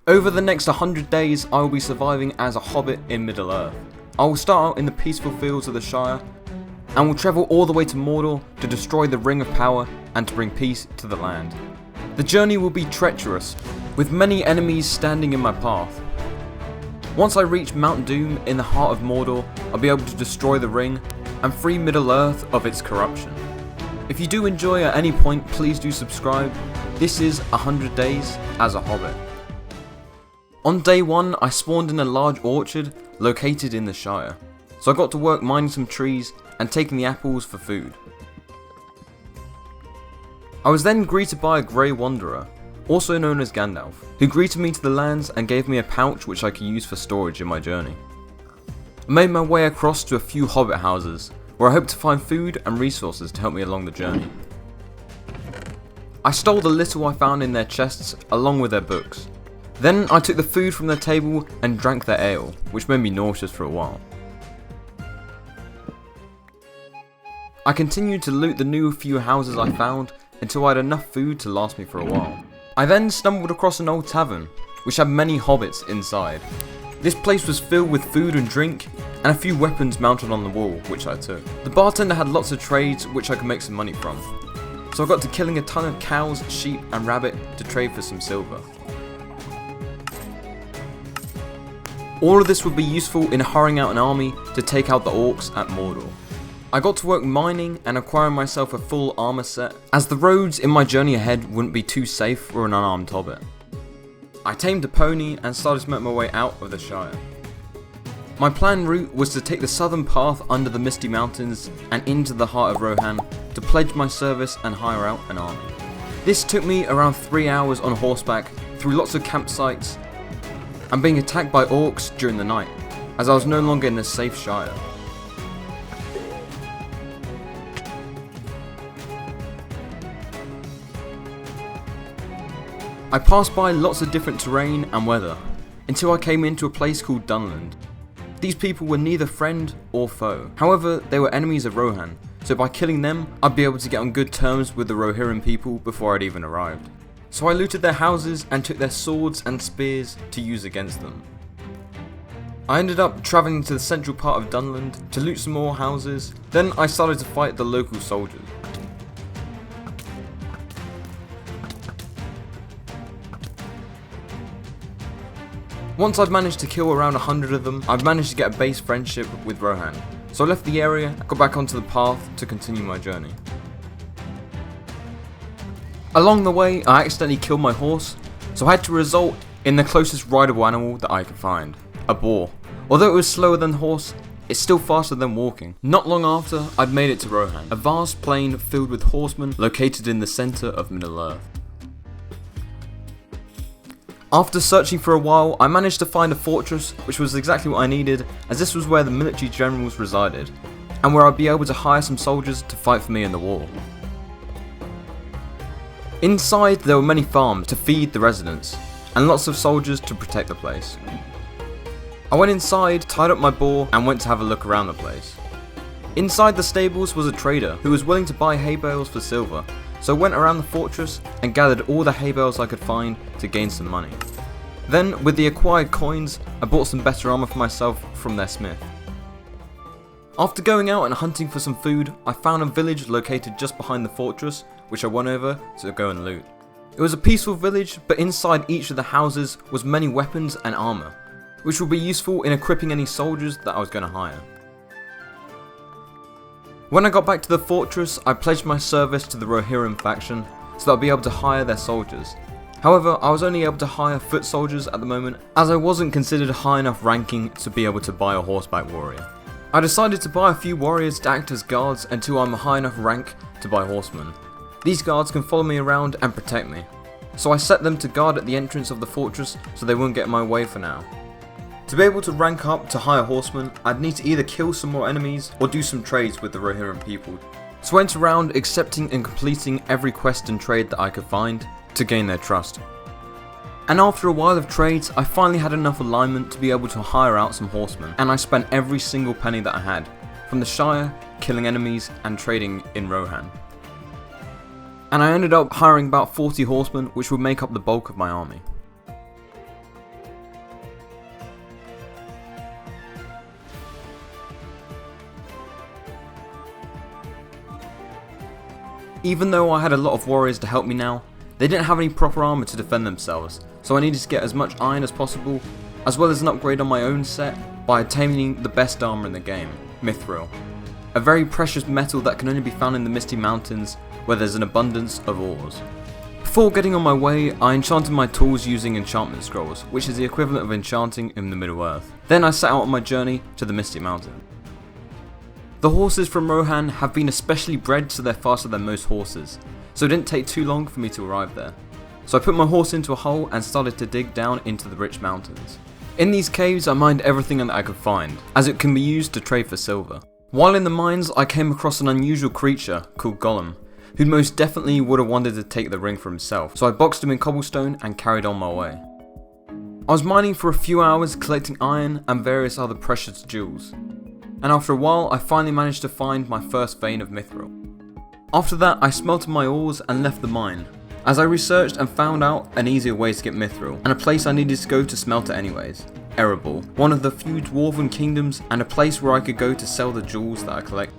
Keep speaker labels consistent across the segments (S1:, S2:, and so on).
S1: Over the next 100 days, I will be surviving as a hobbit in Middle-earth. I will start out in the peaceful fields of the Shire, and will travel all the way to Mordor to destroy the Ring of Power and to bring peace to the land. The journey will be treacherous, with many enemies standing in my path. Once I reach Mount Doom in the heart of Mordor, I'll be able to destroy the ring and free Middle-earth of its corruption. If you do enjoy at any point, please do subscribe. This is 100 Days as a Hobbit. On day 1, I spawned in a large orchard located in the Shire, so I got to work mining some trees and taking the apples for food. I was then greeted by a grey wanderer, also known as Gandalf, who greeted me to the lands and gave me a pouch which I could use for storage in my journey. I made my way across to a few hobbit houses, where I hoped to find food and resources to help me along the journey. I stole the little I found in their chests along with their books. Then I took the food from their table and drank their ale, which made me nauseous for a while. I continued to loot the new few houses I found until I had enough food to last me for a while. I then stumbled across an old tavern, which had many hobbits inside. This place was filled with food and drink, and a few weapons mounted on the wall, which I took. The bartender had lots of trades which I could make some money from, so I got to killing a ton of cows, sheep and rabbit to trade for some silver. All of this would be useful in hiring out an army to take out the orcs at Mordor. I got to work mining and acquiring myself a full armor set, as the roads in my journey ahead wouldn't be too safe for an unarmed hobbit. I tamed a pony and started to make my way out of the Shire. My planned route was to take the southern path under the Misty Mountains and into the heart of Rohan to pledge my service and hire out an army. This took me around 3 hours on horseback through lots of campsites and being attacked by orcs during the night, as I was no longer in a safe Shire. I passed by lots of different terrain and weather, until I came into a place called Dunland. These people were neither friend or foe, however they were enemies of Rohan, so by killing them I'd be able to get on good terms with the Rohirrim people before I'd even arrived. So I looted their houses and took their swords and spears to use against them. I ended up travelling to the central part of Dunland to loot some more houses, then I started to fight the local soldiers. Once I'd managed to kill around 100 of them, I'd managed to get a base friendship with Rohan, so I left the area and got back onto the path to continue my journey. Along the way, I accidentally killed my horse, so I had to resort in the closest rideable animal that I could find, a boar. Although it was slower than the horse, it's still faster than walking. Not long after, I'd made it to Rohan, a vast plain filled with horsemen located in the centre of Middle-earth. After searching for a while, I managed to find a fortress, which was exactly what I needed, as this was where the military generals resided, and where I'd be able to hire some soldiers to fight for me in the war. Inside, there were many farms to feed the residents, and lots of soldiers to protect the place. I went inside, tied up my boar, and went to have a look around the place. Inside the stables was a trader who was willing to buy hay bales for silver, so I went around the fortress and gathered all the hay bales I could find to gain some money. Then, with the acquired coins, I bought some better armor for myself from their smith. After going out and hunting for some food, I found a village located just behind the fortress, which I went over to go and loot. It was a peaceful village, but inside each of the houses was many weapons and armor, which would be useful in equipping any soldiers that I was going to hire. When I got back to the fortress, I pledged my service to the Rohirrim faction, so that I'd be able to hire their soldiers. However, I was only able to hire foot soldiers at the moment, as I wasn't considered high enough ranking to be able to buy a horseback warrior. I decided to buy a few warriors to act as guards until I'm a high enough rank to buy horsemen. These guards can follow me around and protect me, so I set them to guard at the entrance of the fortress so they wouldn't get in my way for now. To be able to rank up to hire horsemen, I'd need to either kill some more enemies or do some trades with the Rohirrim people. So I went around accepting and completing every quest and trade that I could find to gain their trust. And after a while of trades, I finally had enough alignment to be able to hire out some horsemen, and I spent every single penny that I had, from the Shire, killing enemies, and trading in Rohan. And I ended up hiring about 40 horsemen, which would make up the bulk of my army. Even though I had a lot of warriors to help me now, they didn't have any proper armour to defend themselves, so I needed to get as much iron as possible, as well as an upgrade on my own set by obtaining the best armour in the game, Mithril. A very precious metal that can only be found in the Misty Mountains, where there's an abundance of ores. Before getting on my way, I enchanted my tools using enchantment scrolls, which is the equivalent of enchanting in the Middle Earth. Then I set out on my journey to the Misty Mountains. The horses from Rohan have been especially bred so they're faster than most horses, so it didn't take too long for me to arrive there. So I put my horse into a hole and started to dig down into the rich mountains. In these caves I mined everything that I could find, as it can be used to trade for silver. While in the mines I came across an unusual creature called Golem, who most definitely would have wanted to take the ring for himself, so I boxed him in cobblestone and carried on my way. I was mining for a few hours collecting iron and various other precious jewels, and after a while I finally managed to find my first vein of mithril. After that I smelted my ores and left the mine, as I researched and found out an easier way to get mithril, and a place I needed to go to smelt it anyways. Erebor, one of the few dwarven kingdoms and a place where I could go to sell the jewels that I collect.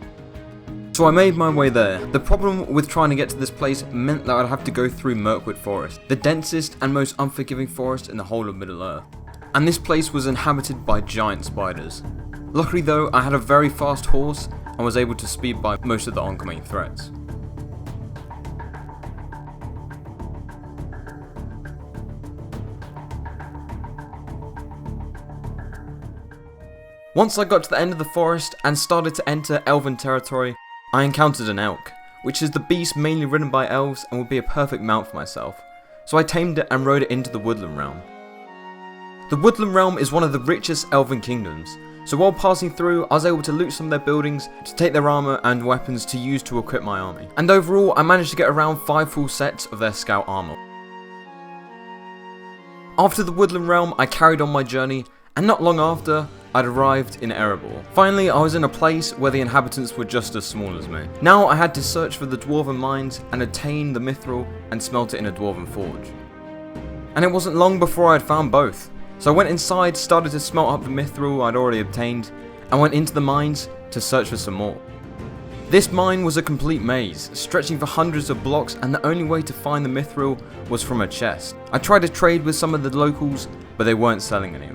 S1: So I made my way there. The problem with trying to get to this place meant that I'd have to go through Murkwood Forest, the densest and most unforgiving forest in the whole of Middle Earth. And this place was inhabited by giant spiders. Luckily though, I had a very fast horse and was able to speed by most of the oncoming threats. Once I got to the end of the forest and started to enter elven territory, I encountered an elk, which is the beast mainly ridden by elves and would be a perfect mount for myself, so I tamed it and rode it into the Woodland Realm. The Woodland Realm is one of the richest elven kingdoms, so while passing through I was able to loot some of their buildings to take their armour and weapons to use to equip my army, and overall I managed to get around 5 full sets of their scout armour. After the Woodland Realm I carried on my journey, and not long after I'd arrived in Erebor. Finally, I was in a place where the inhabitants were just as small as me. Now I had to search for the dwarven mines and obtain the mithril and smelt it in a dwarven forge. And it wasn't long before I had found both. So I went inside, started to smelt up the mithril I'd already obtained, and went into the mines to search for some more. This mine was a complete maze, stretching for hundreds of blocks, and the only way to find the mithril was from a chest. I tried to trade with some of the locals, but they weren't selling any.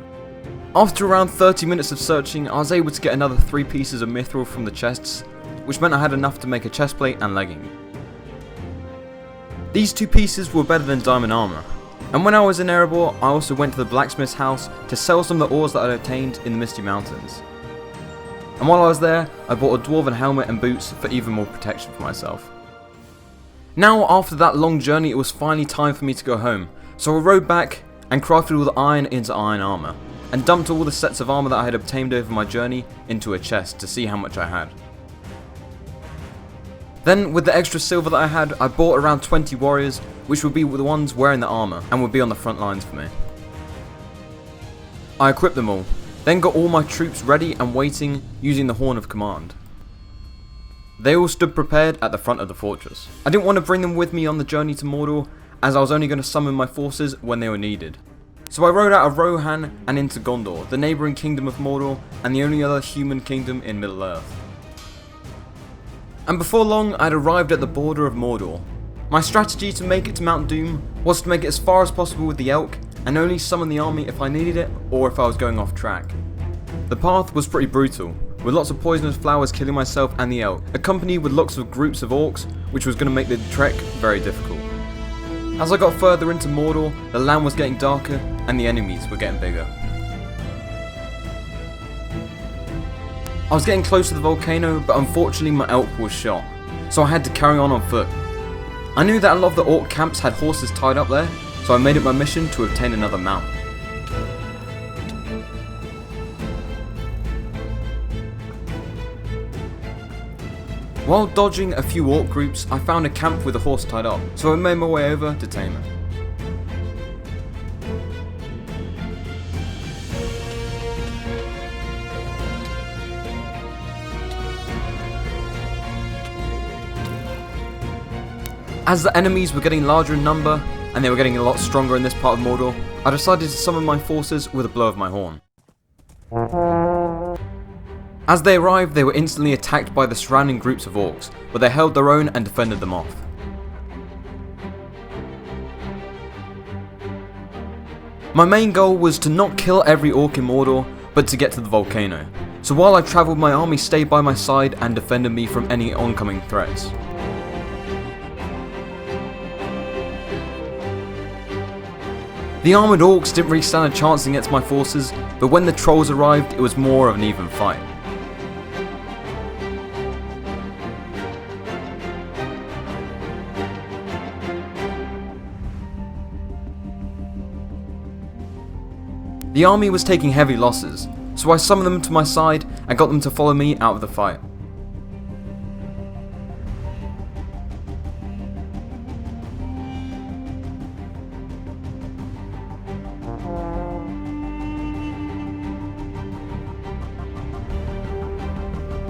S1: After around 30 minutes of searching, I was able to get another 3 pieces of mithril from the chests, which meant I had enough to make a chestplate and legging. These 2 pieces were better than diamond armour, and when I was in Erebor, I also went to the blacksmith's house to sell some of the ores that I'd obtained in the Misty Mountains. And while I was there, I bought a dwarven helmet and boots for even more protection for myself. Now, after that long journey, it was finally time for me to go home, so I rode back and crafted all the iron into iron armour, and dumped all the sets of armour that I had obtained over my journey into a chest to see how much I had. Then, with the extra silver that I had, I bought around 20 warriors, which would be the ones wearing the armour, and would be on the front lines for me. I equipped them all, then got all my troops ready and waiting using the Horn of Command. They all stood prepared at the front of the fortress. I didn't want to bring them with me on the journey to Mordor, as I was only going to summon my forces when they were needed. So I rode out of Rohan and into Gondor, the neighbouring kingdom of Mordor, and the only other human kingdom in Middle-earth. And before long, I'd arrived at the border of Mordor. My strategy to make it to Mount Doom was to make it as far as possible with the elk, and only summon the army if I needed it, or if I was going off track. The path was pretty brutal, with lots of poisonous flowers killing myself and the elk, accompanied with lots of groups of orcs, which was going to make the trek very difficult. As I got further into Mordor, the land was getting darker, and the enemies were getting bigger. I was getting close to the volcano, but unfortunately my elk was shot, so I had to carry on foot. I knew that a lot of the orc camps had horses tied up there, so I made it my mission to obtain another mount. While dodging a few orc groups, I found a camp with a horse tied up, so I made my way over to tame it. As the enemies were getting larger in number, and they were getting a lot stronger in this part of Mordor, I decided to summon my forces with a blow of my horn. As they arrived, they were instantly attacked by the surrounding groups of orcs, but they held their own and defended them off. My main goal was to not kill every orc in Mordor, but to get to the volcano. So while I travelled, my army stayed by my side and defended me from any oncoming threats. The armoured orcs didn't really stand a chance against my forces, but when the trolls arrived, it was more of an even fight. The army was taking heavy losses, so I summoned them to my side and got them to follow me out of the fight.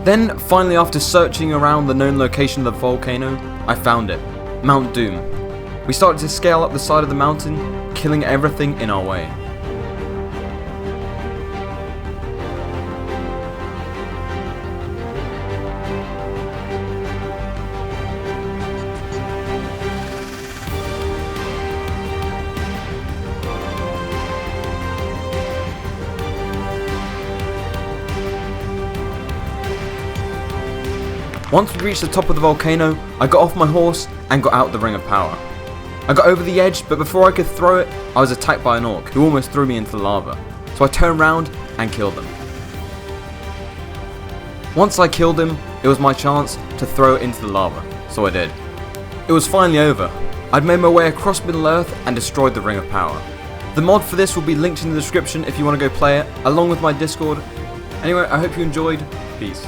S1: Then, finally, after searching around the known location of the volcano, I found it, Mount Doom. We started to scale up the side of the mountain, killing everything in our way. Once we reached the top of the volcano, I got off my horse and got out the Ring of Power. I got over the edge, but before I could throw it, I was attacked by an orc who almost threw me into the lava, so I turned around and killed him. Once I killed him, it was my chance to throw it into the lava, so I did. It was finally over. I'd made my way across Middle Earth and destroyed the Ring of Power. The mod for this will be linked in the description if you want to go play it, along with my Discord. Anyway, I hope you enjoyed. Peace.